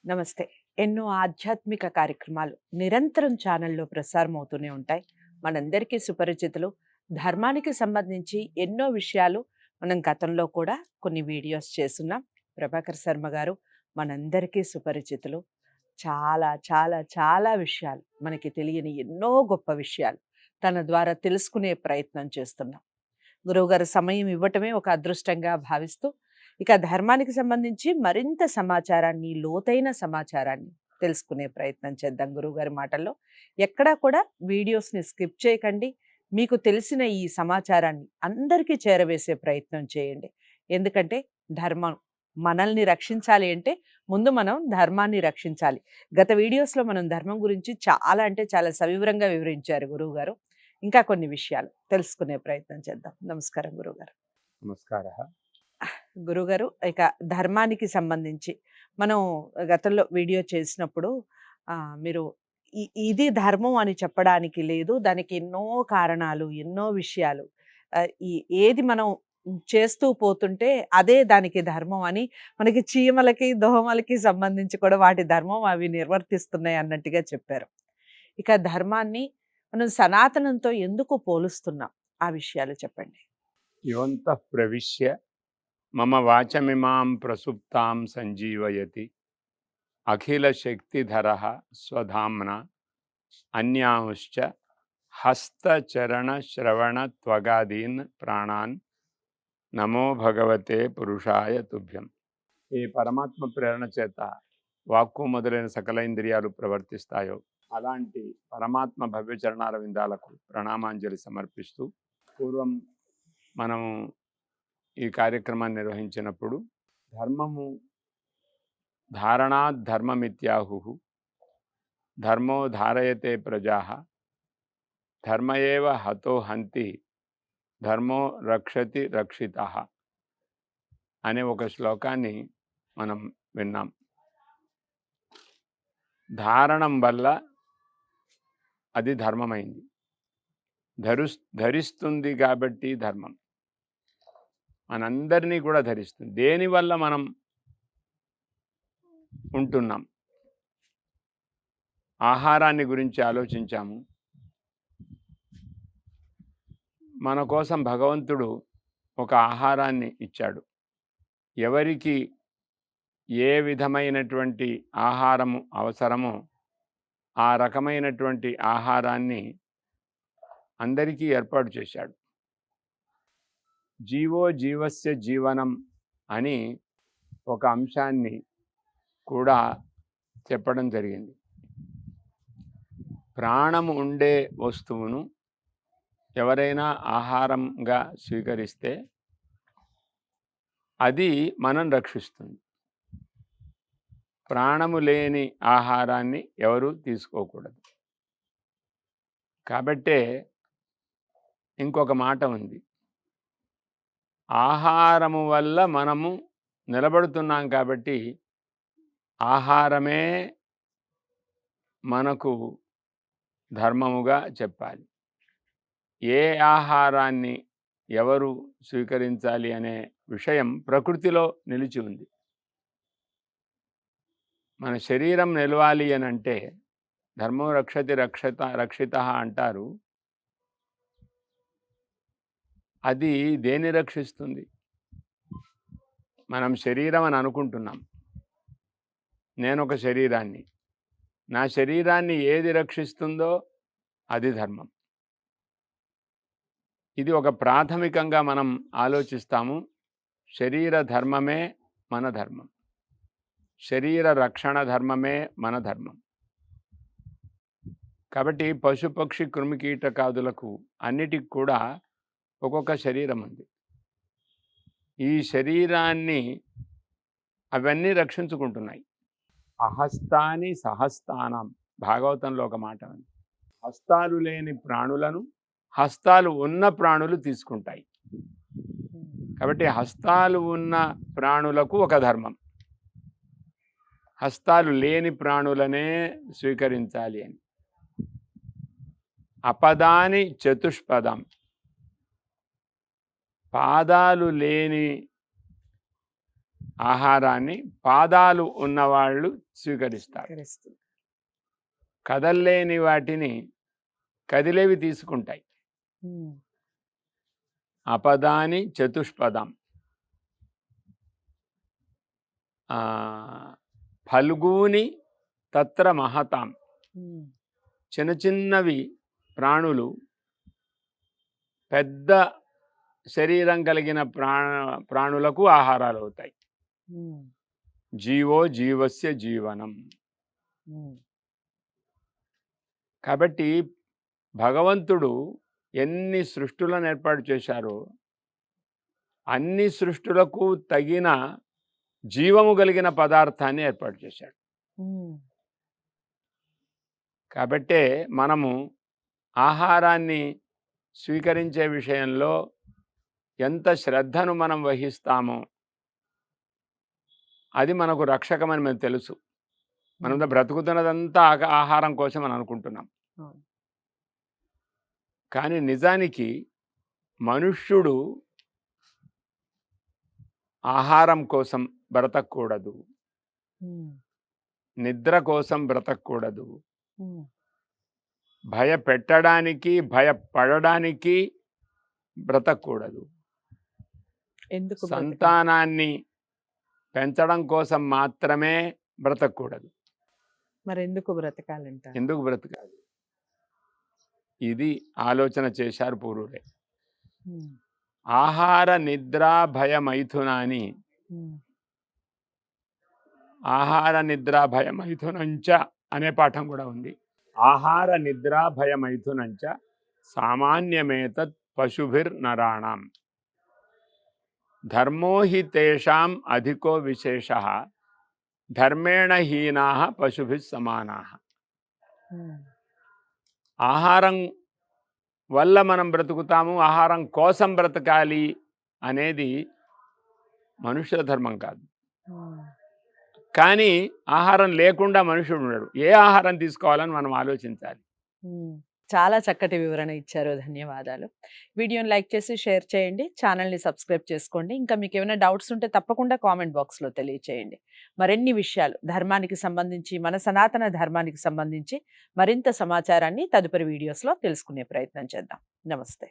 నమస్తే. ఎన్నో ఆధ్యాత్మిక కార్యక్రమాలు నిరంతరం ఛానల్‌లో ప్రసారం అవుతూనే ఉంటాయి. మనందరికీ సుపరిచితులు. ధర్మానికి సంబంధించి ఎన్నో విషయాలు మనం గతంలో కూడా కొన్ని వీడియోస్ చేసున్నాం. ప్రభాకర్ శర్మ గారు మనందరికీ సుపరిచితులు. చాలా, చాలా, చాలా విషయాలు మనకి తెలియని ఎన్నో గొప్ప విషయాలు తన ద్వారా తెలుసుకునే ప్రయత్నం చేస్తున్నాం. గురువుగారు సమయం ఇవ్వటమే ఒక అదృష్టంగా భావిస్తూ, ఇక ధర్మానికి సంబంధించి మరింత సమాచారాన్ని, లోతైన సమాచారాన్ని తెలుసుకునే ప్రయత్నం చేద్దాం గురువుగారి మాటల్లో. ఎక్కడా కూడా వీడియోస్‌ని స్కిప్ చేయకండి. మీకు తెలిసిన ఈ సమాచారాన్ని అందరికీ చేరవేసే ప్రయత్నం చేయండి. ఎందుకంటే ధర్మం మనల్ని రక్షించాలి అంటే ముందు మనం ధర్మాన్ని రక్షించాలి. గత వీడియోస్‌లో మనం ధర్మం గురించి చాలా అంటే చాలా సవివరంగా వివరించారు గురువుగారు. ఇంకా కొన్ని విషయాలు తెలుసుకునే ప్రయత్నం చేద్దాం. నమస్కారం గురువుగారు. నమస్కారः. గురుగారు, ఇక ధర్మానికి సంబంధించి మనం గతంలో వీడియో చేసినప్పుడు మీరు ఇది ధర్మం అని చెప్పడానికి లేదు. దానికి ఎన్నో కారణాలు, ఎన్నో విషయాలు ఈ ఏది మనం చేస్తూ పోతుంటే అదే దానికి ధర్మం అని, మనకి చీమలకి, దోమలకి సంబంధించి కూడా వాటి ధర్మం అవి నిర్వర్తిస్తున్నాయి అన్నట్టుగా చెప్పారు. ఇక ధర్మాన్ని మనం సనాతనంతో ఎందుకు పోలుస్తున్నాం? ఆ విషయాలు చెప్పండి. యోऽन्तः ప్రవిశ్య మమ వాచమిమాం ప్రసుప్తాం సంజీవయతి అఖిలశక్తిధరः స్వధామ్నా అన్యాంశ్చ హస్తచరణశ్రవణత్వగాదీన్ ప్రాణాన్ నమో భగవతే పురుషాయ తుభ్యం. ఈ పరమాత్మ ప్రేరణ చేత వాక్కు మొదలైన సకల ఇంద్రియాలు ప్రవర్తిస్తాయో అలాంటి పరమాత్మ భవ్యచరణాల విందాలకు ప్రణామాంజలి సమర్పిస్తూ, పూర్వం మనము ఈ కార్యక్రమాన్ని నిర్వహించినప్పుడు ధర్మము ధారణాత్ ధర్మమిత్యాహు, ధర్మో ధారయతే ప్రజా, ధర్మ ఏవ హతో హంతి, ధర్మో రక్షతి రక్షితః అనే ఒక శ్లోకాన్ని మనం విన్నాం. ధారణం వల్ల అది ధర్మమైంది. ధరిస్తుంది కాబట్టి ధర్మం. మనందరినీ కూడా ధరిస్తుంది. దేనివల్ల మనం ఉంటున్నాం? ఆహారాన్ని గురించి ఆలోచించాము. మన కోసం భగవంతుడు ఒక ఆహారాన్ని ఇచ్చాడు. ఎవరికి ఏ విధమైనటువంటి ఆహారము అవసరమో ఆ రకమైనటువంటి ఆహారాన్ని అందరికీ ఏర్పాటు చేశాడు. జీవో జీవస్య జీవనం అని ఒక అంశాన్ని కూడా చెప్పడం జరిగింది. ప్రాణము ఉండే వస్తువును ఎవరైనా ఆహారంగా స్వీకరిస్తే అది మనం రక్షిస్తుంది. ప్రాణము లేని ఆహారాన్ని ఎవరు తీసుకోకూడదు. కాబట్టే ఇంకొక మాట ఉంది, ఆహారము వల్ల మనము నిలబడుతున్నాం కాబట్టి ఆహారమే మనకు ధర్మముగా చెప్పాలి. ఏ ఆహారాన్ని ఎవరు స్వీకరించాలి అనే విషయం ప్రకృతిలో నిలిచి ఉంది. మన శరీరం నిలవాలి అని అంటే ధర్మో రక్షతి రక్షితః అంటారు. అది దేన్ని రక్షిస్తుంది? మనం శరీరం అని అనుకుంటున్నాం. నేను ఒక శరీరాన్ని, నా శరీరాన్ని ఏది రక్షిస్తుందో అది ధర్మం. ఇది ఒక ప్రాథమికంగా మనం ఆలోచిస్తాము. శరీర ధర్మమే మన ధర్మం. శరీర రక్షణ ధర్మమే మన ధర్మం. కాబట్టి పశుపక్షి కృమికీటకాదులకు అన్నిటికి కూడా ఒక్కొక్క శరీరం ఉంది. ఈ శరీరాన్ని అవన్నీ రక్షించుకుంటున్నాయి. అహస్తాని సహస్తానం, భాగవతంలో ఒక మాట ఉంది. హస్తాలు లేని ప్రాణులను హస్తాలు ఉన్న ప్రాణులు తీసుకుంటాయి. కాబట్టి హస్తాలు ఉన్న ప్రాణులకు ఒక ధర్మం, హస్తాలు లేని ప్రాణులనే స్వీకరించాలి అని. అపదాని చతుష్పదం, పాదాలు లేని ఆహారాన్ని పాదాలు ఉన్నవాళ్ళు స్వీకరిస్తారు. కరిస్తుంది. కదల్లేని వాటిని కదిలేవి తీసుకుంటాయి. ఉమ్, అపదాని చతుష్పదం ఆ, ఫల్గూని తత్ర మహతాం. ఉమ్, చిన్న చిన్నవి ప్రాణులు పెద్ద శరీరం కలిగిన ప్రాణులకు ఆహారాలు అవుతాయి. ఉమ్, జీవో జీవస్య జీవనం. ఉమ్, కాబట్టి భగవంతుడు ఎన్ని సృష్టులను ఏర్పాటు చేశారో అన్ని సృష్టులకు తగిన జీవము కలిగిన పదార్థాన్ని ఏర్పాటు చేశాడు. ఉమ్, కాబట్టే మనము ఆహారాన్ని స్వీకరించే విషయంలో ఎంత శ్రద్ధను మనం వహిస్తామో అది మనకు రక్షకమని మనకు తెలుసు. మనంతా బ్రతుకుతున్నదంతా ఆహారం కోసం అని అనుకుంటున్నాం. అవును. కానీ నిజానికి మనుష్యుడు ఆహారం కోసం బ్రతకూడదు, ఉమ్, నిద్ర కోసం బ్రతకూడదు, ఉమ్, భయపెట్టడానికి భయపడడానికి బ్రతకూడదు, ఎందుకు బ్రతకాలి? సంతానాన్ని పెంచడం కోసం మాత్రమే బ్రతకూడదు. మరి ఎందుకు బ్రతకాలంట? ఎందుకు బ్రతకాలి? ఇది ఆలోచన చేశారు పూర్వులే. ఉమ్, ఆహార నిద్రా భయమైథునాని, ఉమ్, ఆహార నిద్రా భయమైథునంచ అనే పాఠం కూడా ఉంది. ఆహార నిద్రా భయమైథునంచ సామాన్యమేతత్ పశుభిర్నరాణం ధర్మో హి తేషాం అధికో విశేషః ధర్మేణ హీనాః పశుభిః సమానాః. ఉమ్, ఆహారం వల్ల మనం బ్రతుకుతాము, ఆహారం కోసం బ్రతకాలి అనేది మనుష్య ధర్మం కాదు. ఉమ్. కానీ ఆహారం లేకుండా మనుషుడు ఉండడు. ఏ ఆహారం తీసుకోవాలని మనం ఆలోచించాలి. చాలా చక్కటి వివరణ ఇచ్చారు. ధన్యవాదాలు. వీడియోని లైక్ చేసి షేర్ చేయండి. ఛానల్ని సబ్స్క్రైబ్ చేసుకోండి. ఇంకా మీకు ఏమైనా డౌట్స్ ఉంటే తప్పకుండా కామెంట్ బాక్స్లో తెలియచేయండి. మరిన్ని విషయాలు ధర్మానికి సంబంధించి, మన సనాతన ధర్మానికి సంబంధించి మరింత సమాచారాన్ని తదుపరి వీడియోస్లో తెలుసుకునే ప్రయత్నం చేద్దాం. నమస్తే.